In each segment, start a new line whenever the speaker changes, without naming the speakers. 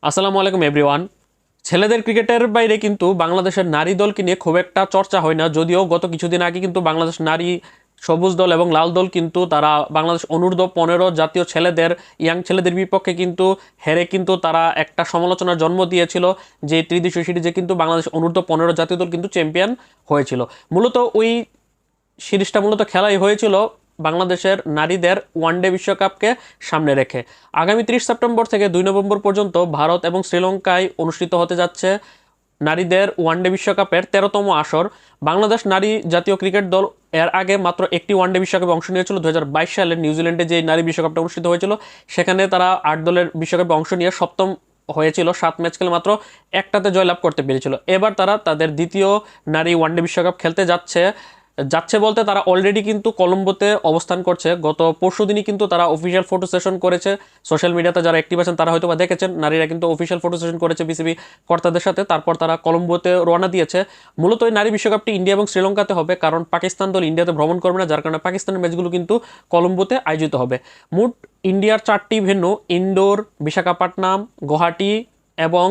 আসসালামু আলাইকুম এভরিওয়ান। ছেলেদের ক্রিকেটের বাইরে কিন্তু বাংলাদেশের নারী দলকে নিয়ে খুব একটা চর্চা হয় না, যদিও গত কিছুদিন আগে কিন্তু বাংলাদেশ নারী সবুজ দল এবং লাল দল কিন্তু তারা বাংলাদেশ অনূর্ধ্ব 15 জাতীয় ছেলেদের ইয়াং ছেলেদের বিপক্ষে কিন্তু হেরে কিন্তু তারা একটা সমালোচনার জন্ম দিয়েছিল যে ত্রিদেশীয় সিরিজে কিন্তু বাংলাদেশ অনূর্ধ্ব 15 জাতীয় দল কিন্তু চ্যাম্পিয়ন হয়েছিল। মূলত ওই সিরিজটা মূলত খেলাই হয়েছিল বাংলাদেশের নারীদের ওয়ানডে বিশ্বকাপকে সামনে রেখে। আগামী 30 সেপ্টেম্বর থেকে 2 নভেম্বর পর্যন্ত ভারত এবং শ্রীলঙ্কায় অনুষ্ঠিত হতে যাচ্ছে নারীদের ওয়ানডে বিশ্বকাপের 13তম আসর। বাংলাদেশ নারী জাতীয় ক্রিকেট দল এর আগে মাত্র একটি ওয়ানডে বিশ্বকাপে অংশ নিয়েছিল 2022 সালে নিউজিল্যান্ডে যে নারী বিশ্বকাপটা অনুষ্ঠিত হয়েছিল, সেখানে তারা 8 দলের বিশ্বকাপে অংশ নিয়ে সপ্তম হয়েছিল। 7 ম্যাচ খেলে মাত্র একটাতে জয়লাভ করতে পেরেছিল। এবার তারা তাদের দ্বিতীয় নারী ওয়ানডে বিশ্বকাপ খেলতে যাচ্ছে যাচ্ছে বলতে তারা অলরেডি কিন্তু কলম্বোতে অবস্থান করছে। গত পরশুদিনই কিন্তু তারা অফিসিয়াল ফটো সেশন করেছে। সোশ্যাল মিডিয়াতে যারা অ্যাক্টিভ আছেন তারা হয়তো বা দেখেছেন, নারীরা কিন্তু অফিসিয়াল ফটো সেশন করেছে বিসিবি কর্তাদের সাথে। তারপর তারা কলম্বোতে রওনা দিয়েছে। মূলত এই নারী বিশ্বকাপটি ইন্ডিয়া এবং শ্রীলঙ্কাতে হবে, কারণ পাকিস্তান দল ইন্ডিয়াতে ভ্রমণ করবে না, যার কারণে পাকিস্তানের ম্যাচগুলো কিন্তু কলম্বোতে আয়োজিত হবে। মোট ইন্ডিয়ার 4টি ভেন্যু ইন্দোর, বিশাখাপট্টনম, গুয়াহাটি এবং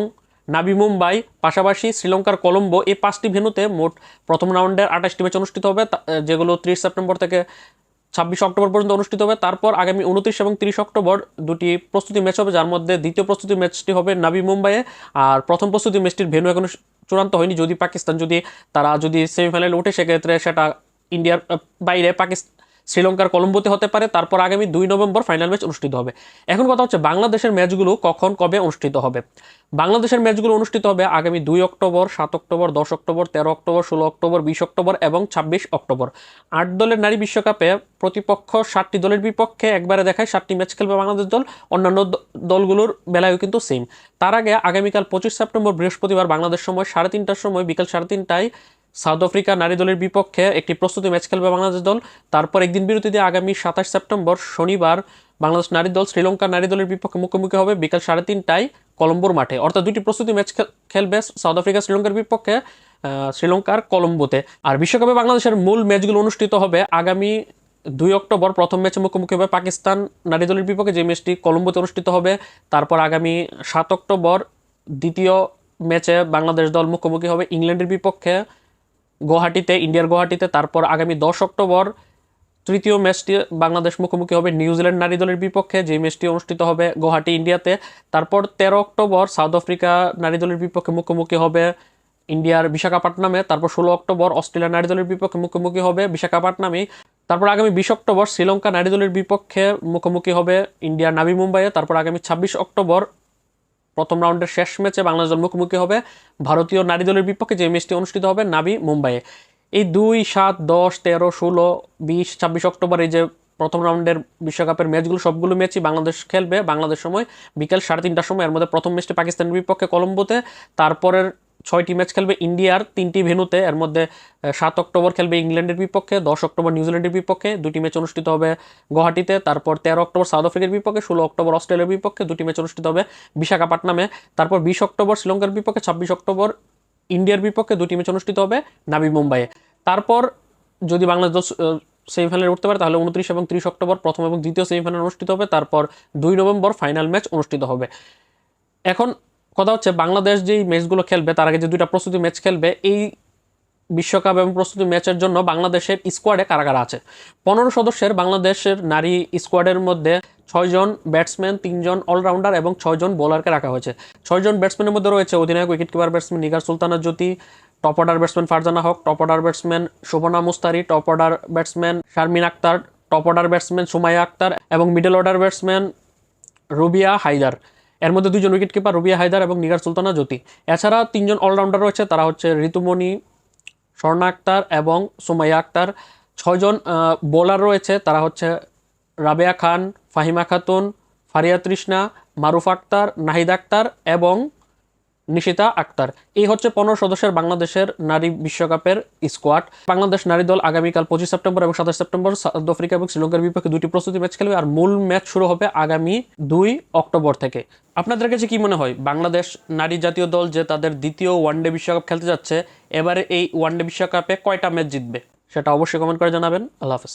নাভি মুম্বাই, পাশাপাশি শ্রীলঙ্কার কলম্বো, এই 5টি ভেন্যুতে মোট প্রথম রাউন্ডের 28টি ম্যাচ অনুষ্ঠিত হবে, যেগুলো 30 সেপ্টেম্বর থেকে 26 অক্টোবর পর্যন্ত অনুষ্ঠিত হবে। তারপর আগামী 29 এবং 30 অক্টোবর দুটি প্রস্তুতি ম্যাচ হবে, যার মধ্যে দ্বিতীয় প্রস্তুতি ম্যাচটি হবে নাভি মুম্বাইয়ে। আর প্রথম প্রস্তুতি ম্যাচটির ভেন্যু এখনো চূড়ান্ত হয়নি। যদি পাকিস্তান তারা যদি সেমিফাইনালে ওঠে, সেক্ষেত্রে সেটা ইন্ডিয়ার বাইরে শ্রীলঙ্কার কলম্বোতে হতে পারে। তারপর আগামী 2 নভেম্বর ফাইনাল ম্যাচ অনুষ্ঠিত হবে। এখন কথা হচ্ছে বাংলাদেশের ম্যাচগুলো কখন কবে অনুষ্ঠিত হবে। বাংলাদেশের ম্যাচগুলো অনুষ্ঠিত হবে আগামী 2 October, 7 October, 10 October, 13 October, 16 October, 20 October এবং 26 অক্টোবর। 8 দলের নারী বিশ্বকাপে প্রতিপক্ষ 7টি দলের বিপক্ষে একবারে দেখায় 7টি ম্যাচ খেলবে বাংলাদেশ দল। অন্যান্য দলগুলোর বেলায়ও কিন্তু সেম। তার আগে আগামীকাল 25 সেপ্টেম্বর বৃহস্পতিবার বাংলাদেশ সময় 3:30টার সময়, বিকাল 3:30টায় সাউথ আফ্রিকা নারী দলের বিপক্ষে একটি প্রস্তুতি ম্যাচ খেলবে বাংলাদেশ দল। তারপর একদিন বিরতি দিয়ে আগামী 27 সেপ্টেম্বর শনিবার বাংলাদেশ নারী দল শ্রীলঙ্কার নারী দলের বিপক্ষে মুখোমুখি হবে বিকাল 3:30টায় কলম্বোর মাঠে। অর্থাৎ দুটি প্রস্তুতি ম্যাচ খেলবে সাউথ আফ্রিকা শ্রীলঙ্কার বিপক্ষে শ্রীলঙ্কার কলম্বোতে। আর বিশ্বকাপে বাংলাদেশের মূল ম্যাচগুলো অনুষ্ঠিত হবে আগামী 2 অক্টোবর প্রথম ম্যাচে মুখোমুখি হবে পাকিস্তান নারী দলের বিপক্ষে, যে ম্যাচটি কলম্বোতে অনুষ্ঠিত হবে। তারপর আগামী 7 অক্টোবর দ্বিতীয় ম্যাচে বাংলাদেশ দল মুখোমুখি হবে ইংল্যান্ডের বিপক্ষে ইন্ডিয়ার গুয়াহাটিতে। তারপর আগামী 10 অক্টোবর তৃতীয় ম্যাচটি বাংলাদেশ মুখোমুখি হবে নিউজিল্যান্ড নারী দলের বিপক্ষে, যে ম্যাচটি অনুষ্ঠিত হবে গুয়াহাটি ইন্ডিয়াতে। তারপর 13 অক্টোবর সাউথ আফ্রিকা নারী দলের বিপক্ষে মুখোমুখি হবে ইন্ডিয়ার বিশাখাপট্টনমে। তারপর 16 অক্টোবর অস্ট্রেলিয়া নারী দলের বিপক্ষে মুখোমুখি হবে বিশাখাপট্টনমে। তারপর আগামী 20 অক্টোবর শ্রীলঙ্কা নারী দলের বিপক্ষে মুখোমুখি হবে ইন্ডিয়ার নাভি মুম্বাইয়ে। তারপর আগামী 26 অক্টোবর প্রথম রাউন্ডের শেষ ম্যাচে বাংলাদেশ দল মুখোমুখি হবে ভারতীয় নারী দলের বিপক্ষে, যে ম্যাচটি অনুষ্ঠিত হবে নাভি মুম্বাইয়ে। এই 2, 7, 10, 13, 16, 20, 26 অক্টোবর এই যে প্রথম রাউন্ডের বিশ্বকাপের ম্যাচগুলো, সবগুলো ম্যাচই বাংলাদেশ খেলবে বাংলাদেশ সময় বিকাল 3:30টার সময়। এর মধ্যে প্রথম ম্যাচটি পাকিস্তানের বিপক্ষে কলম্বোতে। তারপরের 6টি ম্যাচ খেলবে ইন্ডিয়ার 3টি ভেন্যুতে। এর মধ্যে 7 অক্টোবর খেলবে ইংল্যান্ডের বিপক্ষে, 10 অক্টোবর নিউজিল্যান্ডের বিপক্ষে, 2টি ম্যাচ অনুষ্ঠিত হবে গুয়াহাটিতে। তারপর 13 অক্টোবর সাউথ আফ্রিকার বিপক্ষে, 16 অক্টোবর অস্ট্রেলিয়ার বিপক্ষে, 2টি ম্যাচ অনুষ্ঠিত হবে বিশাখাপট্টনমে। তারপর 20 অক্টোবর শ্রীলঙ্কার বিপক্ষে, 26 অক্টোবর ইন্ডিয়ার বিপক্ষে, 2টি ম্যাচ অনুষ্ঠিত হবে নাভি মুম্বাইয়ে। তারপর যদি বাংলাদেশ দল সেমিফাইনালে উঠতে পারে, তাহলে 29 এবং 30 অক্টোবর প্রথম এবং দ্বিতীয় সেমিফাইনাল অনুষ্ঠিত হবে। তারপর 2 নভেম্বর ফাইনাল ম্যাচ অনুষ্ঠিত হবে। এখন কথা হচ্ছে বাংলাদেশ যেই ম্যাচগুলো খেলবে তার আগে যে 2টা প্রস্তুতি ম্যাচ খেলবে, এই বিশ্বকাপ এবং প্রস্তুতি ম্যাচের জন্য বাংলাদেশের স্কোয়াডে কারা কারা আছে। 15 সদস্যের বাংলাদেশের নারী স্কোয়াডের মধ্যে 6 জন ব্যাটসম্যান, 3 জন অলরাউন্ডার এবং 6 জন বোলারকে রাখা হয়েছে। 6 জন ব্যাটসম্যানের মধ্যে রয়েছে অধিনায়ক wicket keeper batsman Nigar Sultana Jyoti, top order batsman Farzana Haque, top order batsman Shobhana Mostary, top order batsman Sharmin Akhter, top order batsman Sumaiya Akhter এবং middle order batsman Rubya Haider. এর মধ্যে 2 জন উইকেট কিপার রুবিয়া হায়দার এবং নিগার সুলতানা জ্যোতি। এছাড়া 3 জন অলরাউন্ডার রয়েছে, তারা হচ্ছে ঋতুমণি, স্বর্ণা আক্তার এবং সুমাইয়া আক্তার। 6 জন বোলার রয়েছে, তারা হচ্ছে রাবেয়া খান, ফাহিমা খাতুন, ফারিয়া তৃষ্ণা, মারুফ আক্তার, নাহিদ আক্তার এবং নিশিতা আক্তার। এই হচ্ছে 15 সদস্যের বাংলাদেশের নারী বিশ্বকাপের স্কোয়াড। বাংলাদেশ নারী দল আগামীকাল 25 সেপ্টেম্বর এবং 27 সেপ্টেম্বর সাউথ আফ্রিকা এবং শ্রীলঙ্কার বিপক্ষে 2টি প্রস্তুতি ম্যাচ খেলবে। আর মূল ম্যাচ শুরু হবে আগামী 2 অক্টোবর থেকে। আপনাদের কাছে কি মনে হয়, বাংলাদেশ নারী জাতীয় দল যে তাদের দ্বিতীয় ওয়ানডে বিশ্বকাপ খেলতে যাচ্ছে, এবারে এই ওয়ানডে বিশ্বকাপে কয়টা ম্যাচ জিতবে? সেটা অবশ্যই কমেন্ট করে জানাবেন। আল্লাহ হাফেজ।